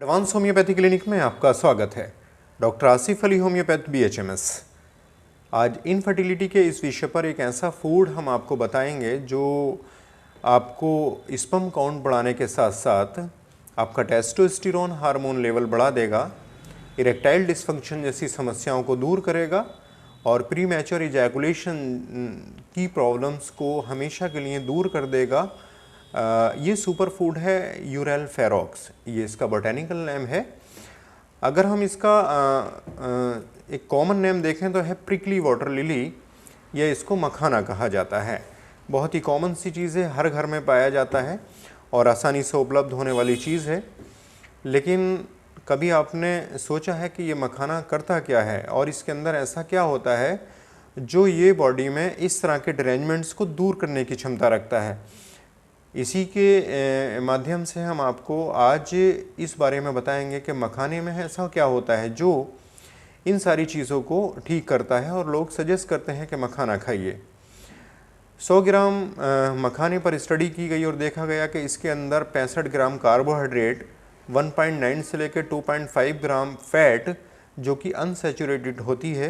Advance homeopathy clinic में आपका स्वागत है। Doctor Asif Ali, homeopath BHMS। आज इनफर्टिलिटी के इस विषय पर एक ऐसा फूड हम आपको बताएंगे जो आपको स्पर्म काउंट बढ़ाने के साथ साथ आपका टेस्टोस्टेरोन हार्मोन लेवल बढ़ा देगा, इरेक्टाइल डिसफंक्शन जैसी समस्याओं को दूर करेगा और प्रीमैच्योर इजैकुलेशन की प्रॉब्लम्स को हमेशा के लिए दूर कर देगा। ये सुपर फूड है यूरैल फेरोक्स, ये इसका बोटेनिकल नेम है। अगर हम इसका एक कॉमन नेम देखें तो है प्रिकली वाटर लिली, या इसको मखाना कहा जाता है। बहुत ही कॉमन सी चीज़ है, हर घर में पाया जाता है और आसानी से उपलब्ध होने वाली चीज़ है। लेकिन कभी आपने सोचा है कि ये मखाना करता क्या है और इसके अंदर ऐसा क्या होता है जो ये बॉडी में इस तरह के डिरेंजमेंट्स को दूर करने की क्षमता रखता है? इसी के माध्यम से हम आपको आज इस बारे में बताएंगे कि मखाने में ऐसा क्या होता है जो इन सारी चीज़ों को ठीक करता है और लोग सजेस्ट करते हैं कि मखाना खाइए। 100 ग्राम मखाने पर स्टडी की गई और देखा गया कि इसके अंदर 65 ग्राम कार्बोहाइड्रेट, 1.9 से लेकर 2.5 ग्राम फैट जो कि अनसैचुरेटेड होती है,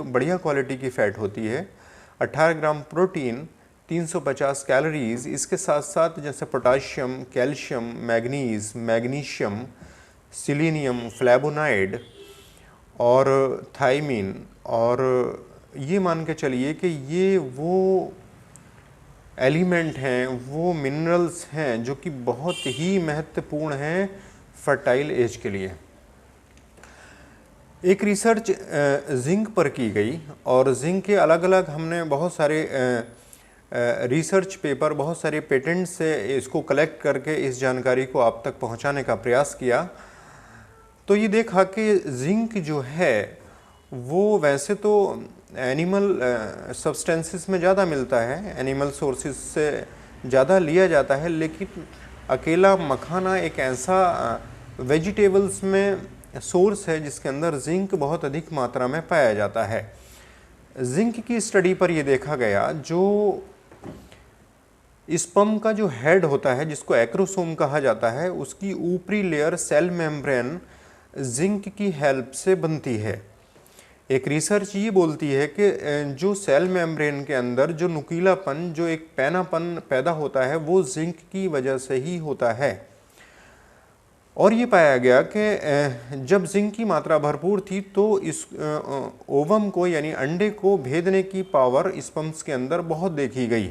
बढ़िया क्वालिटी की फ़ैट होती है, 18 ग्राम प्रोटीन, 350 कैलोरीज, इसके साथ साथ जैसे potassium, calcium, manganese, magnesium, selenium, flavonoid और थायमीन। और ये मान के चलिए कि ये वो एलिमेंट हैं, वो मिनरल्स हैं जो कि बहुत ही महत्वपूर्ण हैं फर्टाइल एज के लिए। एक रिसर्च जिंक पर की गई और जिंक के अलग अलग हमने बहुत सारे रिसर्च पेपर, बहुत सारे पेटेंट से इसको कलेक्ट करके इस जानकारी को आप तक पहुंचाने का प्रयास किया। तो ये देखा कि जिंक जो है वो वैसे तो एनिमल सब्सटेंसेस में ज़्यादा मिलता है, एनिमल सोर्सेज से ज़्यादा लिया जाता है, लेकिन अकेला मखाना एक ऐसा वेजिटेबल्स में सोर्स है जिसके अंदर जिंक बहुत अधिक मात्रा में पाया जाता है। जिंक की स्टडी पर यह देखा गया जो स्पर्म का जो हेड होता है जिसको एक्रोसोम कहा जाता है, उसकी ऊपरी लेयर सेल मेम्ब्रेन जिंक की हेल्प से बनती है। एक रिसर्च ये बोलती है कि जो सेल मेम्ब्रेन के अंदर जो नुकीलापन, जो एक पैनापन पैदा होता है वो जिंक की वजह से ही होता है। और ये पाया गया कि जब जिंक की मात्रा भरपूर थी तो इस ओवम को यानी अंडे को भेदने की पावर स्पर्म्स के अंदर बहुत देखी गई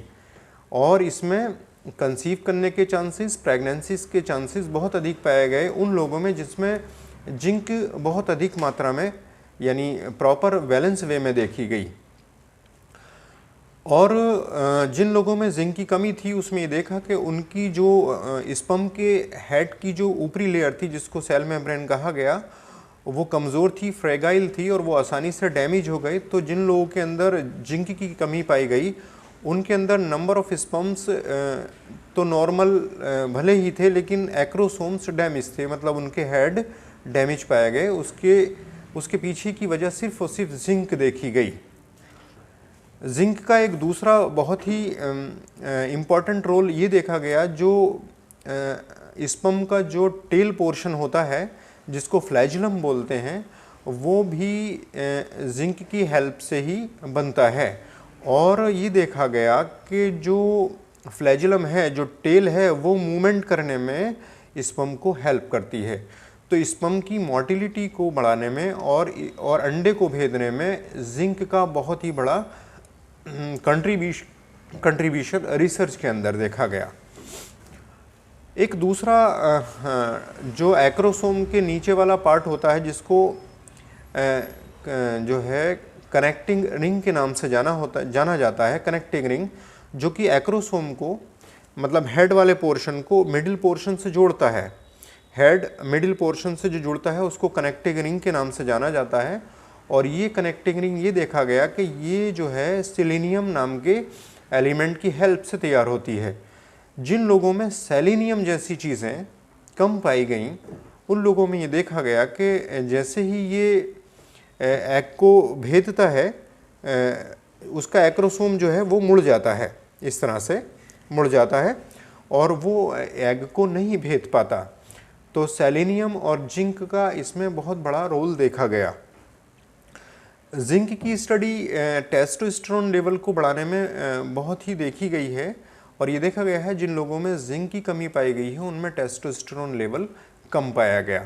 और इसमें कंसीव करने के चांसेस, प्रेगनेंसीज के चांसेस बहुत अधिक पाए गए उन लोगों में जिसमें जिंक बहुत अधिक मात्रा में यानी प्रॉपर वैलेंस वे में देखी गई। और जिन लोगों में जिंक की कमी थी उसमें ये देखा कि उनकी जो स्पर्म के हेड की जो ऊपरी लेयर थी जिसको सेल मेम्ब्रेन कहा गया, वो कमज़ोर थी, फ्रेगाइल थी और वो आसानी से डैमेज हो गई। तो जिन लोगों के अंदर जिंक की कमी पाई गई उनके अंदर नंबर ऑफ स्पर्म्स तो नॉर्मल भले ही थे लेकिन एक्रोसोम्स डैमेज थे, मतलब उनके हेड डैमेज पाए गए। उसके पीछे की वजह सिर्फ और सिर्फ जिंक देखी गई। जिंक का एक दूसरा बहुत ही इम्पॉर्टेंट रोल ये देखा गया, जो स्पर्म का जो टेल पोर्शन होता है जिसको फ्लैजुलम बोलते हैं, वो भी जिंक की हेल्प से ही बनता है। और ये देखा गया कि जो फ्लैजुलम है, जो टेल है, वो मूवमेंट करने में स्पर्म को हेल्प करती है। तो स्पर्म की मोटिलिटी को बढ़ाने में और अंडे को भेदने में जिंक का बहुत ही बड़ा कंट्रीब्यूशन रिसर्च के अंदर देखा गया। एक दूसरा जो एक्रोसोम के नीचे वाला पार्ट होता है जिसको जो है कनेक्टिंग रिंग के नाम से जाना जाता है, कनेक्टिंग रिंग, जो कि एक्रोसोम को मतलब हेड वाले पोर्शन को मिडिल पोर्शन से जोड़ता है। हेड मिडिल पोर्शन से जो जुड़ता है उसको कनेक्टिंग रिंग के नाम से जाना जाता है। और ये कनेक्टिंग रिंग ये देखा गया कि ये जो है सेलेनियम नाम के एलिमेंट की हेल्प से तैयार होती है। जिन लोगों में सेलेनियम जैसी चीज़ें कम पाई गई उन लोगों में ये देखा गया कि जैसे ही ये एग को भेदता है उसका एक्रोसोम जो है वो मुड़ जाता है, इस तरह से मुड़ जाता है और वो एग को नहीं भेद पाता। तो सेलेनियम और जिंक का इसमें बहुत बड़ा रोल देखा गया। जिंक की स्टडी टेस्टोस्टेरोन लेवल को बढ़ाने में बहुत ही देखी गई है और ये देखा गया है जिन लोगों में जिंक की कमी पाई गई है उनमें टेस्टोस्टेरोन लेवल कम पाया गया।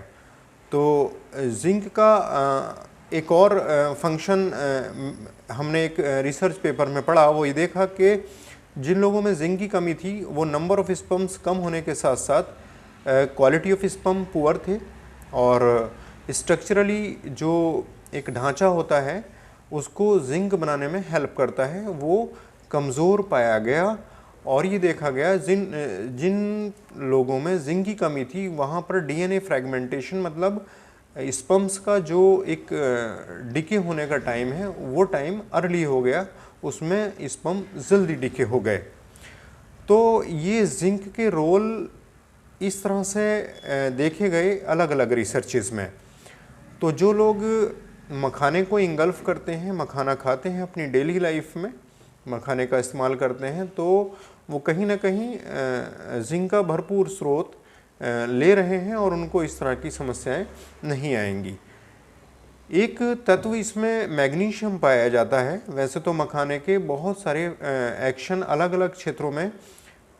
तो जिंक का एक और फंक्शन हमने एक रिसर्च पेपर में पढ़ा, वो ये देखा कि जिन लोगों में जिंक की कमी थी वो नंबर ऑफ स्पर्म्स कम होने के साथ साथ क्वालिटी ऑफ स्पर्म पुअर थे और स्ट्रक्चरली जो एक ढांचा होता है उसको जिंक बनाने में हेल्प करता है, वो कमज़ोर पाया गया। और ये देखा गया जिन लोगों में जिंक की कमी थी वहाँ पर डीएनए फ्रेगमेंटेशन मतलब स्पर्म्स का जो एक डिके होने का टाइम है वो टाइम अर्ली हो गया, उसमें स्पर्म जल्दी डिके हो गए। तो ये जिंक के रोल इस तरह से देखे गए अलग अलग रिसर्चेस में। तो जो लोग मखाने को इंगल्फ करते हैं, मखाना खाते हैं अपनी डेली लाइफ में, मखाने का इस्तेमाल करते हैं, तो वो कहीं ना कहीं जिंक का भरपूर स्रोत ले रहे हैं और उनको इस तरह की समस्याएं नहीं आएंगी। एक तत्व इसमें मैग्नीशियम पाया जाता है। वैसे तो मखाने के बहुत सारे एक्शन अलग अलग क्षेत्रों में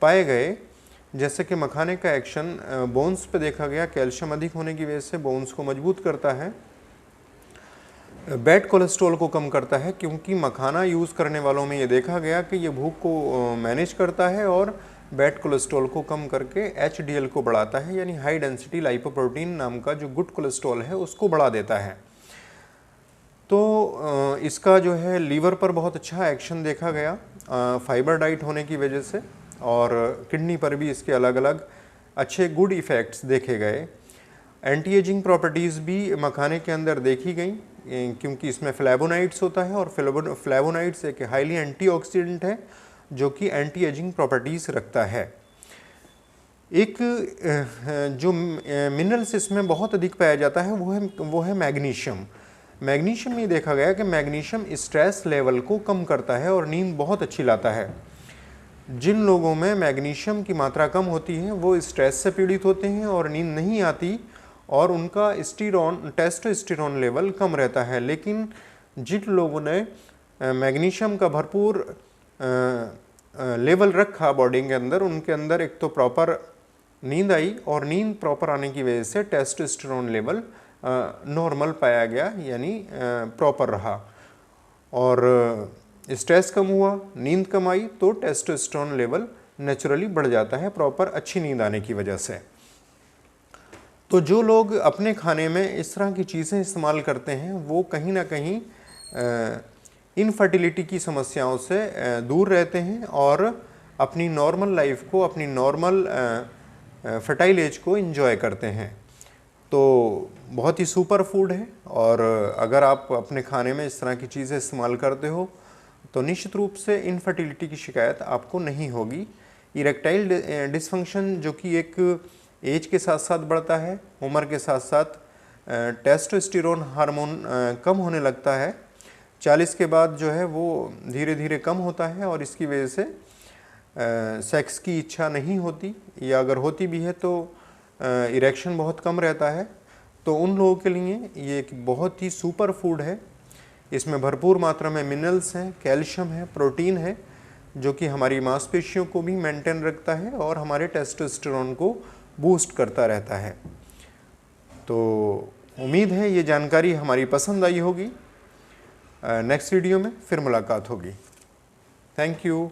पाए गए, जैसे कि मखाने का एक्शन बोन्स पे देखा गया, कैल्शियम अधिक होने की वजह से बोन्स को मजबूत करता है, बैड कोलेस्ट्रॉल को कम करता है, क्योंकि मखाना यूज़ करने वालों में ये देखा गया कि ये भूख को मैनेज करता है और बैड कोलेस्ट्रॉल को कम करके HDL को बढ़ाता है, यानी हाई डेंसिटी लाइपोप्रोटीन नाम का जो गुड कोलेस्ट्रॉल है उसको बढ़ा देता है। तो इसका जो है लीवर पर बहुत अच्छा एक्शन देखा गया फाइबर डाइट होने की वजह से, और किडनी पर भी इसके अलग अलग अच्छे गुड इफ़ेक्ट्स देखे गए। एंटी एजिंग प्रॉपर्टीज़ भी मखाने के अंदर देखी गई, क्योंकि इसमें फ्लेवोनाइड्स होता है और फ्लेवोनाइड्स एक हाईली एंटीऑक्सीडेंट है जो कि एंटी एजिंग प्रॉपर्टीज़ रखता है। एक जो मिनरल्स इसमें बहुत अधिक पाया जाता है वो है मैग्नीशियम। मैग्नीशियम में देखा गया कि मैग्नीशियम स्ट्रेस लेवल को कम करता है और नींद बहुत अच्छी लाता है। जिन लोगों में मैग्नीशियम की मात्रा कम होती है वो स्ट्रेस से पीड़ित होते हैं और नींद नहीं आती और उनका टेस्टोस्टेरोन लेवल कम रहता है। लेकिन जिन लोगों ने मैग्नीशियम का भरपूर लेवल रखा बॉडी के अंदर, उनके अंदर एक तो प्रॉपर नींद आई और नींद प्रॉपर आने की वजह से टेस्टोस्टेरोन लेवल नॉर्मल पाया गया, यानी प्रॉपर रहा और स्ट्रेस कम हुआ, नींद कम आई तो टेस्टोस्टेरोन लेवल नेचुरली बढ़ जाता है प्रॉपर अच्छी नींद आने की वजह से। तो जो लोग अपने खाने में इस तरह की चीज़ें इस्तेमाल करते हैं वो कहीं ना कहीं इनफर्टिलिटी की समस्याओं से दूर रहते हैं और अपनी नॉर्मल लाइफ को, अपनी नॉर्मल फर्टाइल एज को एंजॉय करते हैं। तो बहुत ही सुपर फूड है और अगर आप अपने खाने में इस तरह की चीज़ें इस्तेमाल करते हो तो निश्चित रूप से इनफर्टिलिटी की शिकायत आपको नहीं होगी। इरेक्टाइल डिसफंक्शन जो कि एक एज के साथ साथ बढ़ता है, उम्र के साथ साथ टेस्टोस्टेरोन हार्मोन कम होने लगता है, 40 के बाद जो है वो धीरे धीरे कम होता है और इसकी वजह से सेक्स की इच्छा नहीं होती, या अगर होती भी है तो इरेक्शन बहुत कम रहता है। तो उन लोगों के लिए ये एक बहुत ही सुपर फूड है। इसमें भरपूर मात्रा में मिनरल्स हैं, कैल्शियम है, प्रोटीन है, जो कि हमारी मांसपेशियों को भी मेंटेन रखता है और हमारे टेस्टोस्टेरोन को बूस्ट करता रहता है। तो उम्मीद है ये जानकारी हमारी पसंद आई होगी। नेक्स्ट वीडियो में फिर मुलाकात होगी। Thank you.